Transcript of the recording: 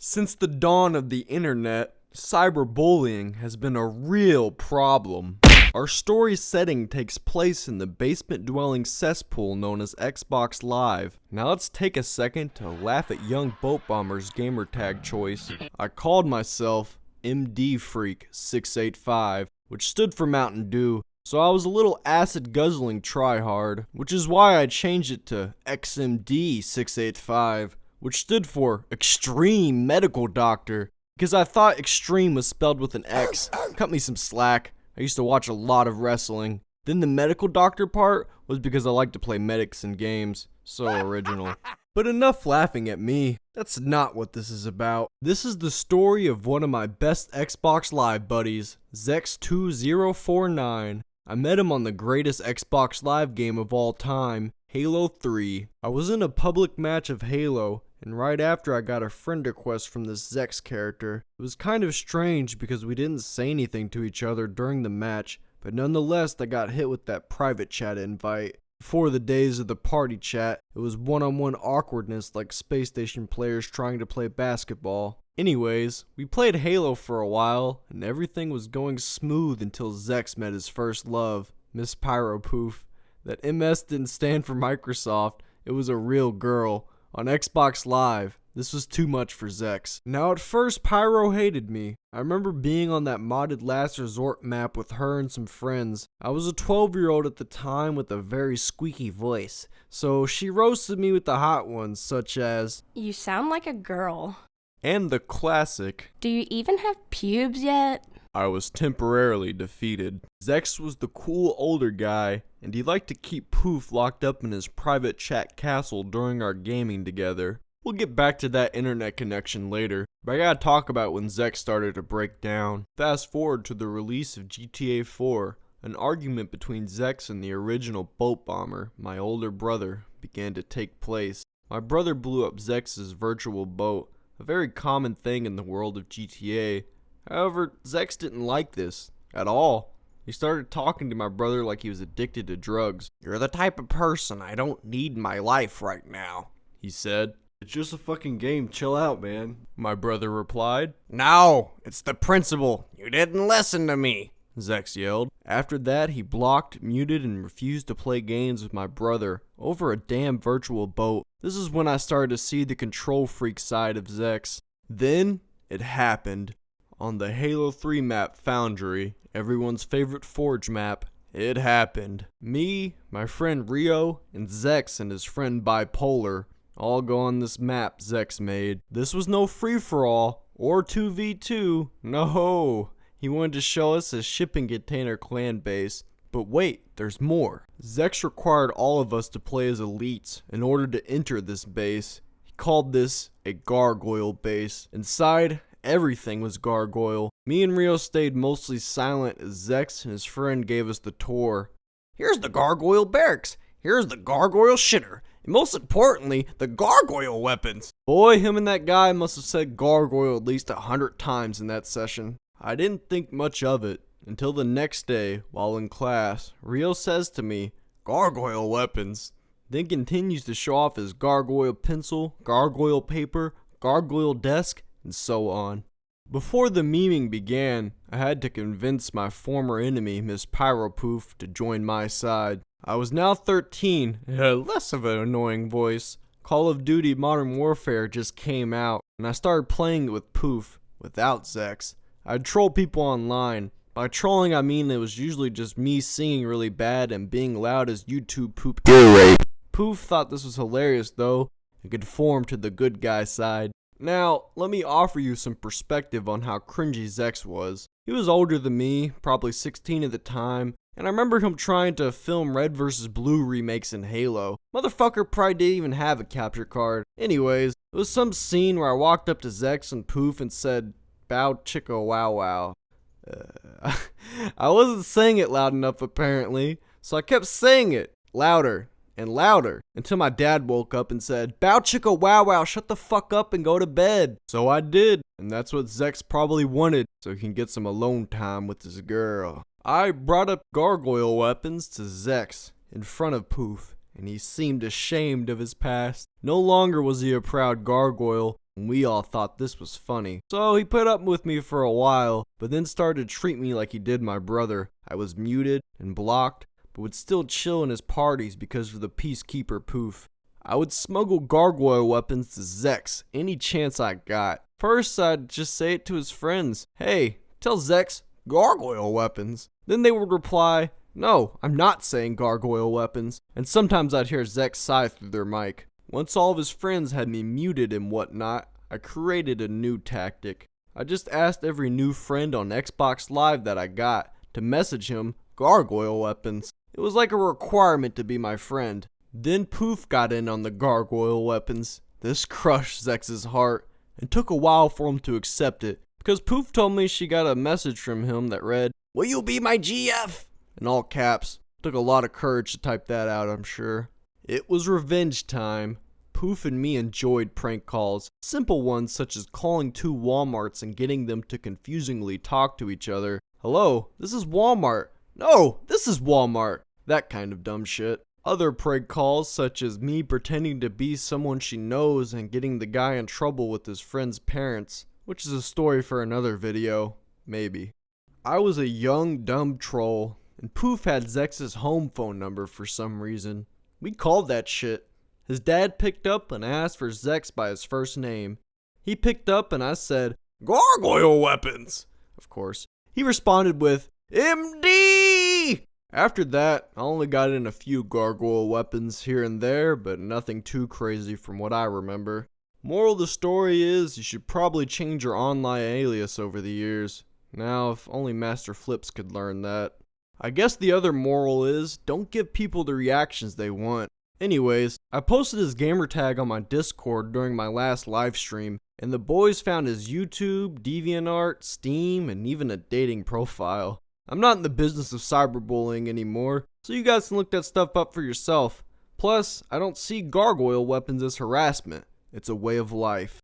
Since the dawn of the internet, cyberbullying has been a real problem. Our story's setting takes place in the basement-dwelling cesspool known as Xbox Live. Now let's take a second to laugh at young boat bomber's gamertag choice. I called myself MD Freak 685, which stood for Mountain Dew, so I was a little acid-guzzling tryhard, which is why I changed it to XMD 685. Which stood for Extreme Medical Doctor, because I thought extreme was spelled with an X. Cut me some slack. I used to watch a lot of wrestling. Then the medical doctor part was because I like to play medics in games. So original. But enough laughing at me. That's not what this is about. This is the story of one of my best Xbox Live buddies, Zex2049. I met him on the greatest Xbox Live game of all time, Halo 3. I was in a public match of Halo, and right after I got a friend request from this Zex character. It was kind of strange because we didn't say anything to each other during the match, but nonetheless I got hit with that private chat invite. Before the days of the party chat, it was one-on-one awkwardness like Space Station players trying to play basketball. Anyways, we played Halo for a while, and everything was going smooth until Zex met his first love, Miss Pyropoof. That MS didn't stand for Microsoft, it was a real girl. On Xbox Live, this was too much for Zex. Now at first Pyro hated me. I remember being on that modded Last Resort map with her and some friends. I was a 12-year-old at the time with a very squeaky voice, so she roasted me with the hot ones such as, "You sound like a girl." And the classic, "Do you even have pubes yet?" I was temporarily defeated. Zex was the cool older guy, and he liked to keep Poof locked up in his private chat castle during our gaming together. We'll get back to that internet connection later, but I gotta talk about when Zex started to break down. Fast forward to the release of GTA 4, an argument between Zex and the original boat bomber, my older brother, began to take place. My brother blew up Zex's virtual boat, a very common thing in the world of GTA. However, Zex didn't like this at all. He started talking to my brother like he was addicted to drugs. "You're the type of person I don't need in my life right now," he said. "It's just a fucking game, chill out, man," my brother replied. "No, it's the principle. You didn't listen to me," Zex yelled. After that, he blocked, muted, and refused to play games with my brother over a damn virtual boat. This is when I started to see the control freak side of Zex. Then, it happened. On the Halo 3 map Foundry, everyone's favorite Forge map, it happened. Me, my friend Rio, and Zex and his friend Bipolar all go on this map Zex made. This was no free-for-all or 2v2, no. He wanted to show us his shipping container clan base. But wait, there's more. Zex required all of us to play as elites in order to enter this base. He called this a Gargoyle base. Inside, everything was Gargoyle. Me and Rio stayed mostly silent as Zex and his friend gave us the tour. "Here's the Gargoyle barracks. Here's the Gargoyle shitter. And most importantly, the Gargoyle weapons." Boy, him and that guy must have said Gargoyle at least 100 times in that session. I didn't think much of it until the next day while in class. Rio says to me, "Gargoyle weapons," then continues to show off his Gargoyle pencil, Gargoyle paper, Gargoyle desk, and so on. Before the memeing began, I had to convince my former enemy, Miss Pyropoof, to join my side. I was now 13 and had less of an annoying voice. Call of Duty Modern Warfare just came out, and I started playing it with Poof, without Zex. I'd troll people online. By trolling, I mean it was usually just me singing really bad and being loud as YouTube poop ear rape. Poof thought this was hilarious though, and conformed to the good guy side. Now, let me offer you some perspective on how cringy Zex was. He was older than me, probably 16 at the time, and I remember him trying to film Red vs. Blue remakes in Halo. Motherfucker probably didn't even have a capture card. Anyways, it was some scene where I walked up to Zex and Poof and said, "Bow chicka wow wow." I wasn't saying it loud enough apparently, so I kept saying it louder and louder until my dad woke up and said, "Bow chicka wow wow, shut the fuck up and go to bed." So I did, and that's what Zex probably wanted, so he can get some alone time with his girl. I brought up Gargoyle weapons to Zex in front of Poof, and he seemed ashamed of his past. No longer was he a proud gargoyle, and we all thought this was funny. So he put up with me for a while, but then started to treat me like he did my brother. I was muted and blocked, but would still chill in his parties because of the peacekeeper poof. I would smuggle gargoyle weapons to Zex any chance I got. First, I'd just say it to his friends. Hey, tell Zex, gargoyle weapons. Then they would reply, no, I'm not saying gargoyle weapons. And sometimes I'd hear Zex sigh through their mic. Once all of his friends had me muted and whatnot, I created a new tactic. I just asked every new friend on Xbox Live that I got to message him gargoyle weapons. It was like a requirement to be my friend. Then Poof got in on the gargoyle weapons. This crushed Zex's heart, and took a while for him to accept it, because Poof told me she got a message from him that read, "Will you be my GF?" in all caps. Took a lot of courage to type that out, I'm sure. It was revenge time. Poof and me enjoyed prank calls, simple ones such as calling two Walmarts and getting them to confusingly talk to each other. Hello, this is Walmart. No, this is Walmart. That kind of dumb shit. Other prank calls such as me pretending to be someone she knows and getting the guy in trouble with his friend's parents, which is a story for another video, maybe. I was a young dumb troll, and Poof had Zex's home phone number for some reason. We called that shit. His dad picked up and asked for Zex by his first name. He picked up and I said, "Gargoyle weapons!" Of course. He responded with, "MD!" After that, I only got in a few gargoyle weapons here and there, but nothing too crazy from what I remember. Moral of the story is, you should probably change your online alias over the years. Now, if only Master Flips could learn that. I guess the other moral is, don't give people the reactions they want. Anyways, I posted his gamertag on my Discord during my last live stream, and the boys found his YouTube, DeviantArt, Steam, and even a dating profile. I'm not in the business of cyberbullying anymore, so you guys can look that stuff up for yourself. Plus, I don't see gargoyle weapons as harassment. It's a way of life.